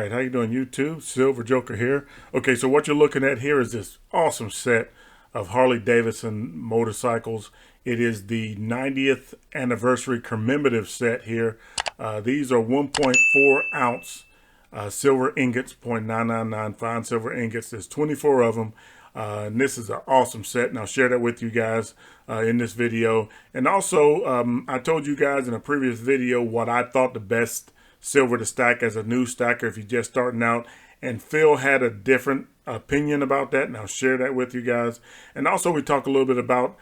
right, how you doing, YouTube? Silver Joker here. Okay, so what you're looking at here is this awesome set of Harley Davidson motorcycles. It is the 90th anniversary commemorative set here. These are 1.4 ounce silver ingots, 0.999 fine silver ingots. There's 24 of them. And this is an awesome set, and I'll share that with you guys in this video. And also, I told you guys in a previous video what I thought the best silver to stack as a new stacker if you're just starting out. And Phil had a different opinion about that, and I'll share that with you guys. And also, we talk a little bit about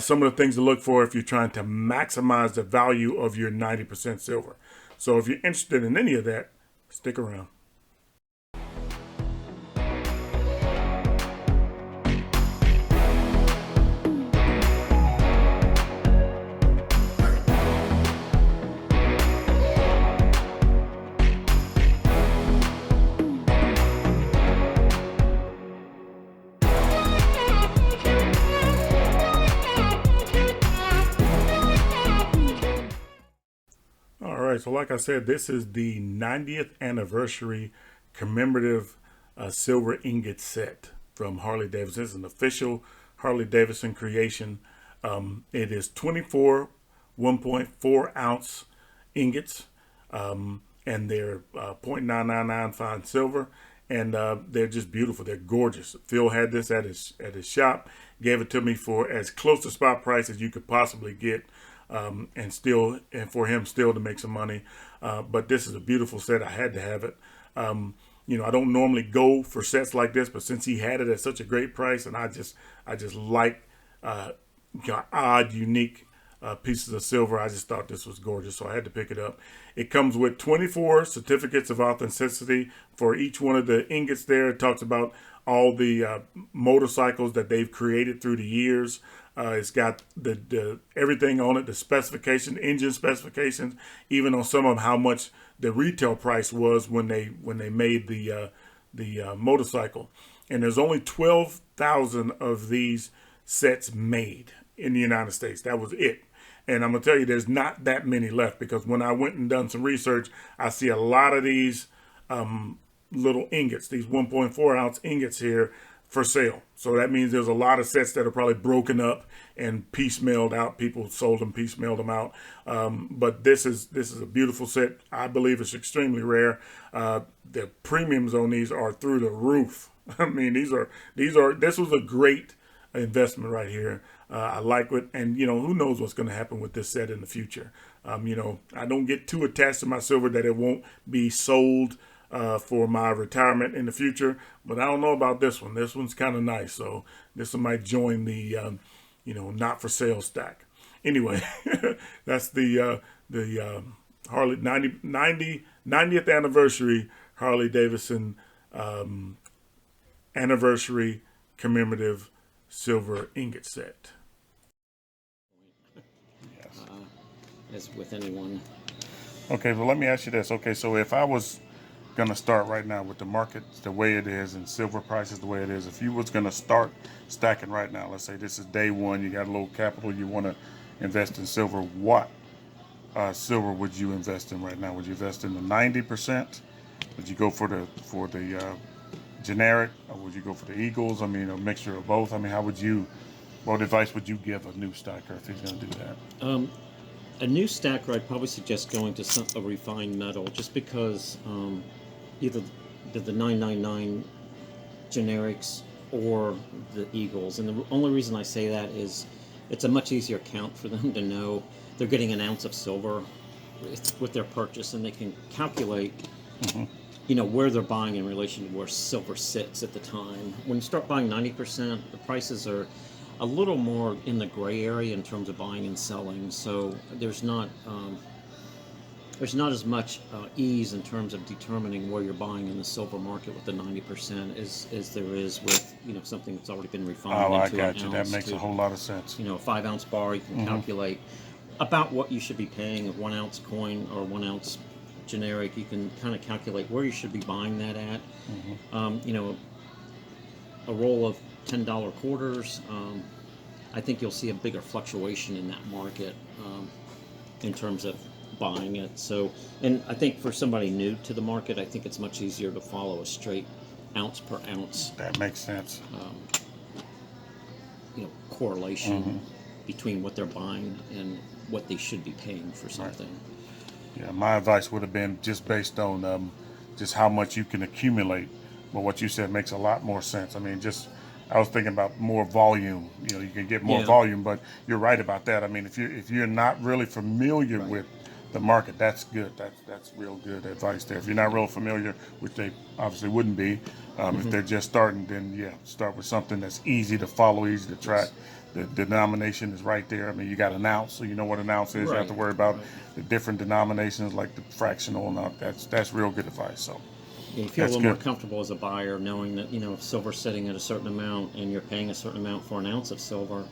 some of the things to look for if you're trying to maximize the value of your 90% silver. So if you're interested in any of that, stick around. All right, so like I said, this is the 90th anniversary commemorative silver ingot set from Harley Davidson. This is an official Harley Davidson creation. It is 24 1.4 ounce ingots, and they're 0.999 fine silver, and they're just beautiful. They're gorgeous. Phil had this at his shop, gave it to me for as close to spot price as you could possibly get. And for him still to make some money. But this is a beautiful set. I had to have it. I don't normally go for sets like this, but since he had it at such a great price, and I just like odd, unique pieces of silver, I just thought this was gorgeous, so I had to pick it up. It comes with 24 certificates of authenticity for each one of the ingots there. It talks about all the motorcycles that they've created through the years. It's got the everything on it, the specification, engine specifications, even on some of how much the retail price was when they made the motorcycle. And there's only 12,000 of these sets made in the United States. That was it. And I'm gonna tell you, there's not that many left, because when I went and done some research, I see a lot of these little ingots, these 1.4 ounce ingots here, for sale. So that means there's a lot of sets that are probably broken up and piecemealed out. People sold them, piecemealed them out. But this is a beautiful set. I believe it's extremely rare. The premiums on these are through the roof. I mean, this was a great investment right here. I like it, and who knows what's going to happen with this set in the future. I don't get too attached to my silver that it won't be sold for my retirement in the future, but I don't know about this one. This one's kind of nice, so this one might join the not for sale stack. Anyway, that's the Harley 90th anniversary Harley Davidson anniversary commemorative silver ingot set. Yes. As with anyone. Okay, well, let me ask you this. Okay, so if I was going to start right now with the market the way it is and silver prices the way it is, if you was going to start stacking right now, let's say this is day one, you got a little capital, you want to invest in silver, what silver would you invest in right now? Would you invest in the 90%? Would you go for the generic, or would you go for the Eagles? I mean, a mixture of both. I mean, what advice would you give a new stacker if he's going to do that? A new stacker, I'd probably suggest going to a refined metal, just because either the 999 generics or the Eagles. And the only reason I say that is it's a much easier count for them to know they're getting an ounce of silver with their purchase, and they can calculate where they're buying in relation to where silver sits at the time. When you start buying 90%, the prices are a little more in the gray area in terms of buying and selling. So there's not as much ease in terms of determining where you're buying in the silver market with the 90% as there is with something that's already been refined. Oh, I into got an you. That ounce makes a whole lot of sense. A 5-ounce bar, you can calculate about what you should be paying. A 1-ounce coin or 1-ounce generic, you can kind of calculate where you should be buying that at. A roll of $10 quarters, I think you'll see a bigger fluctuation in that market in terms of buying it. So, and I think for somebody new to the market, I think it's much easier to follow a straight ounce per ounce, That makes sense. correlation between what they're buying and what they should be paying for something. Yeah, my advice would have been just based on just how much you can accumulate. But what you said makes a lot more sense. I mean, just I was thinking about more volume. You can get more Yeah. volume, but you're right about that. I mean, if you're not really familiar with the market, that's good. That's real good advice there. If you're not real familiar, which they obviously wouldn't be, if they're just starting, then yeah, start with something that's easy to follow, easy to track. The denomination is right there. I mean, you got an ounce, so you know what an ounce is. You have to worry about the different denominations like the fractional and all. That's real good advice. So Yeah, you feel a that's little more good. comfortable as a buyer knowing that, if silver's sitting at a certain amount and you're paying a certain amount for an ounce of silver,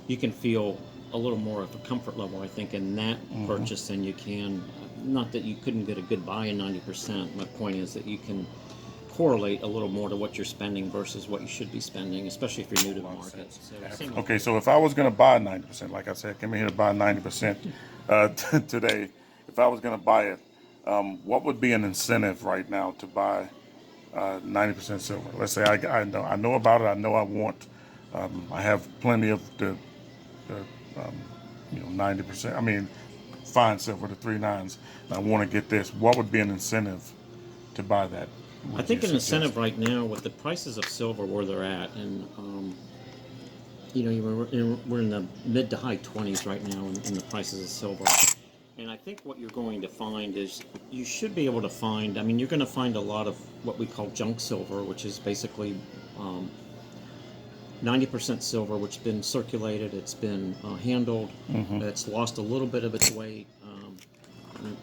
you can feel a little more of a comfort level, I think, in that purchase than you can. Not that you couldn't get a good buy in 90%. My point is that you can correlate a little more to what you're spending versus what you should be spending, especially if you're new to the market. So, Okay, so if I was going to buy 90%, like I said, came in here to buy 90% today. If I was going to buy it, what would be an incentive right now to buy 90% silver? Let's say I know about it. I know I want. I have plenty of the 90%. I mean, fine silver, the 3 9s. I want to get this. What would be an incentive to buy that? I think an incentive right now with the prices of silver where they're at, and we're in the mid to high 20s right now in the prices of silver. And I think what you're going to find is you should be able to find, I mean, you're going to find a lot of what we call junk silver, which is basically 90% silver, which has been circulated, it's been handled, it's lost a little bit of its weight.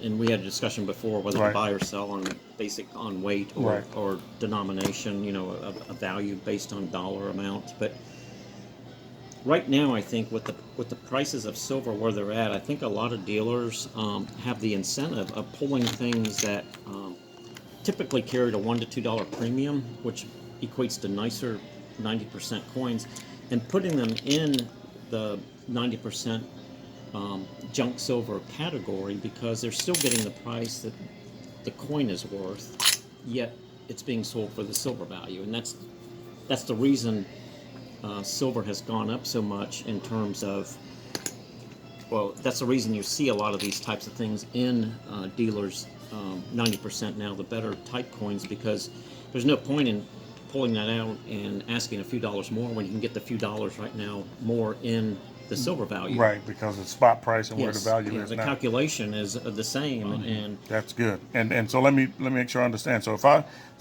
And we had a discussion before whether to buy or sell on weight or denomination, a value based on dollar amount. But right now, I think with the prices of silver where they're at, I think a lot of dealers have the incentive of pulling things that typically carried a $1 to $2 premium, which equates to nicer 90% coins, and putting them in the 90% junk silver category because they're still getting the price that the coin is worth, yet it's being sold for the silver value, and that's the reason silver has gone up so much in terms of. Well, that's the reason you see a lot of these types of things in dealers 90% now, the better type coins, because there's no point in pulling that out and asking a few dollars more when you can get the few dollars right now more in the silver value. Right, because the spot price and where the value is the now. calculation is the same, and That's good. And so let me make sure I understand. So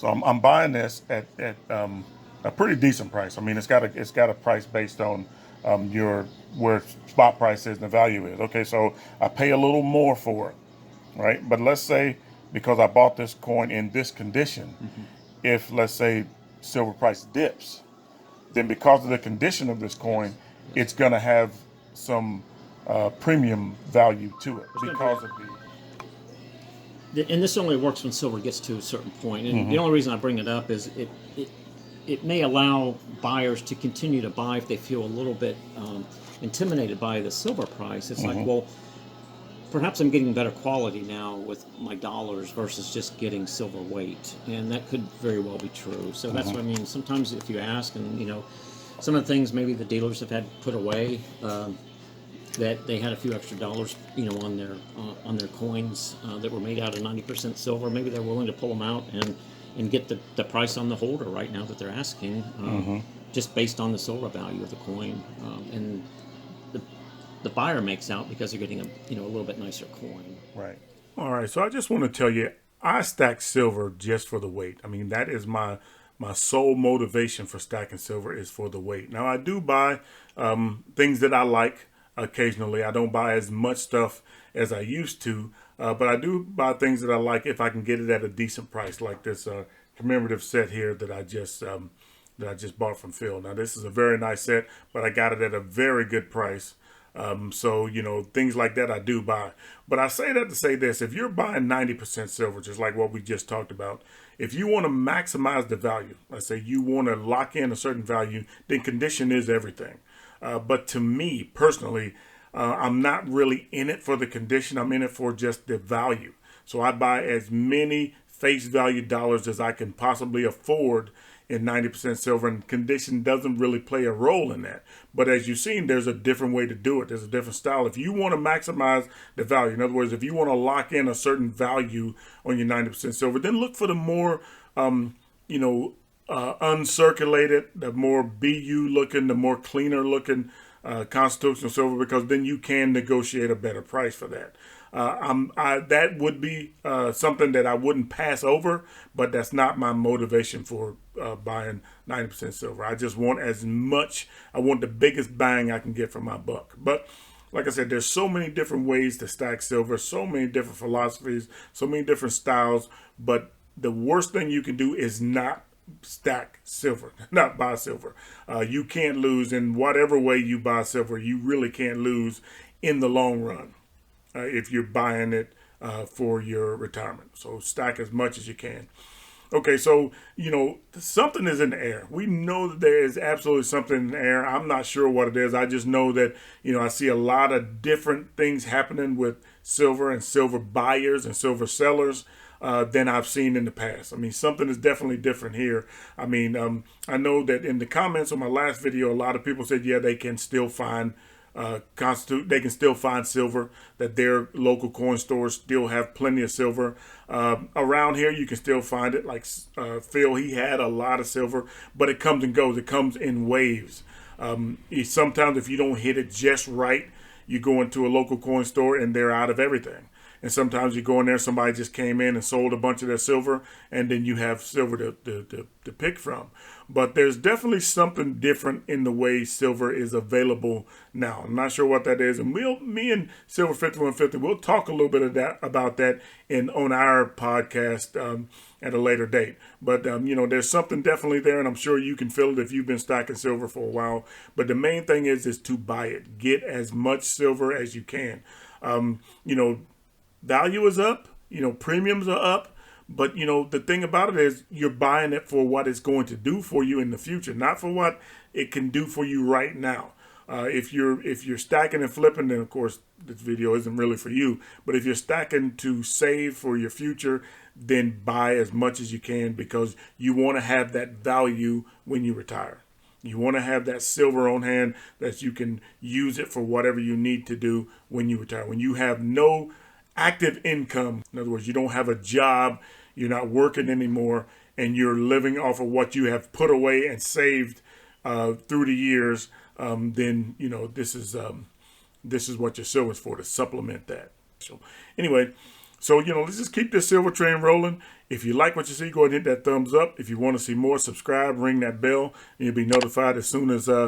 I'm buying this at a pretty decent price. I mean, it's got a price based on your where spot price is and the value is. Okay, so I pay a little more for it, right? But let's say because I bought this coin in this condition, if let's say silver price dips, then because of the condition of this coin, it's going to have some premium value to it because of and this only works when silver gets to a certain point. And the only reason I bring it up is it may allow buyers to continue to buy if they feel a little bit intimidated by the silver price. It's like, well, perhaps I'm getting better quality now with my dollars versus just getting silver weight, and that could very well be true. So that's what I mean. Sometimes if you ask, and some of the things maybe the dealers have had put away, that they had a few extra dollars, on their coins that were made out of 90% silver. Maybe they're willing to pull them out and get the price on the holder right now that they're asking, just based on the silver value of the coin, and the buyer makes out because they're getting a little bit nicer coin. Right. All right. So I just want to tell you, I stack silver just for the weight. I mean, that is my sole motivation for stacking silver is for the weight. Now I do buy things that I like occasionally. I don't buy as much stuff as I used to, but I do buy things that I like if I can get it at a decent price, like this commemorative set here that I just bought from Phil. Now this is a very nice set, but I got it at a very good price. So, things like that I do buy. But I say that to say this: if you're buying 90% silver, just like what we just talked about, if you want to maximize the value, let's say you want to lock in a certain value, then condition is everything. But to me personally, I'm not really in it for the condition. I'm in it for just the value. So I buy as many face value dollars as I can possibly afford in 90% silver, and condition doesn't really play a role in that. But as you've seen, there's a different way to do it. There's a different style. If you want to maximize the value, in other words, if you want to lock in a certain value on your 90% silver, then look for the more, uncirculated, the more BU looking, the more cleaner looking constitutional silver, because then you can negotiate a better price for that. That would be something that I wouldn't pass over, but that's not my motivation for buying 90% silver. I just want as much, I want the biggest bang I can get for my buck. But like I said, there's so many different ways to stack silver, so many different philosophies, so many different styles, but the worst thing you can do is not stack silver, not buy silver. You can't lose in whatever way you buy silver. You really can't lose in the long run if you're buying it for your retirement. So stack as much as you can. Okay, so, something is in the air. We know that there is absolutely something in the air. I'm not sure what it is. I just know that, I see a lot of different things happening with silver and silver buyers and silver sellers than I've seen in the past. I mean, something is definitely different here. I mean, I know that in the comments on my last video, a lot of people said, yeah, they can still find they can still find silver, that their local coin stores still have plenty of silver. Around here, you can still find it. Like Phil, he had a lot of silver, but it comes and goes. It comes in waves. Sometimes if you don't hit it just right, you go into a local coin store and they're out of everything. And sometimes you go in there, somebody just came in and sold a bunch of their silver, and then you have silver to pick from. But there's definitely something different in the way silver is available now. I'm not sure what that is. And me and Silver 5150, we'll talk a little bit about that on our podcast at a later date. But, there's something definitely there, and I'm sure you can feel it if you've been stacking silver for a while. But the main thing is to buy it. Get as much silver as you can. Value is up, premiums are up, but the thing about it is you're buying it for what it's going to do for you in the future, not for what it can do for you right now. If you're stacking and flipping, then of course this video isn't really for you. But if you're stacking to save for your future, then buy as much as you can, because you want to have that value when you retire. You want to have that silver on hand that you can use it for whatever you need to do when you retire. When you have no active income, in other words, you don't have a job, you're not working anymore, and you're living off of what you have put away and saved through the years, then this is what your silver is for, to supplement that. So anyway, let's just keep this silver train rolling. If you like what you see, go ahead and hit that thumbs up. If you want to see more, subscribe, ring that bell, and you'll be notified as soon as I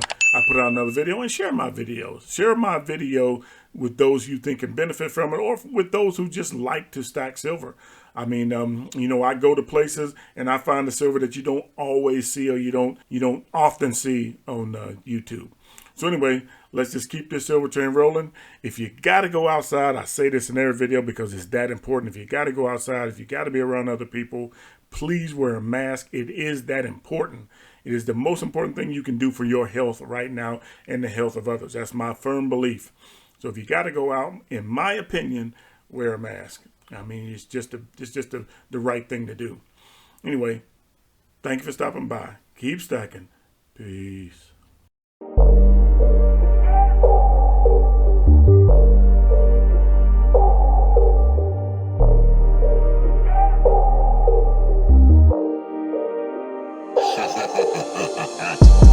put out another video. And share my videos. Share my video with those you think can benefit from it, or with those who just like to stack silver. I mean, I go to places and I find the silver that you don't always see, or you don't often see on YouTube. So anyway, let's just keep this silver train rolling. If you got to go outside, I say this in every video because it's that important. If you got to go outside, if you got to be around other people, please wear a mask. It is that important. It is the most important thing you can do for your health right now and the health of others. That's my firm belief. So if you got to go out, in my opinion, wear a mask. I mean, it's just the right thing to do. Anyway, thank you for stopping by. Keep stacking. Peace. Ha ha ha ha ha ha.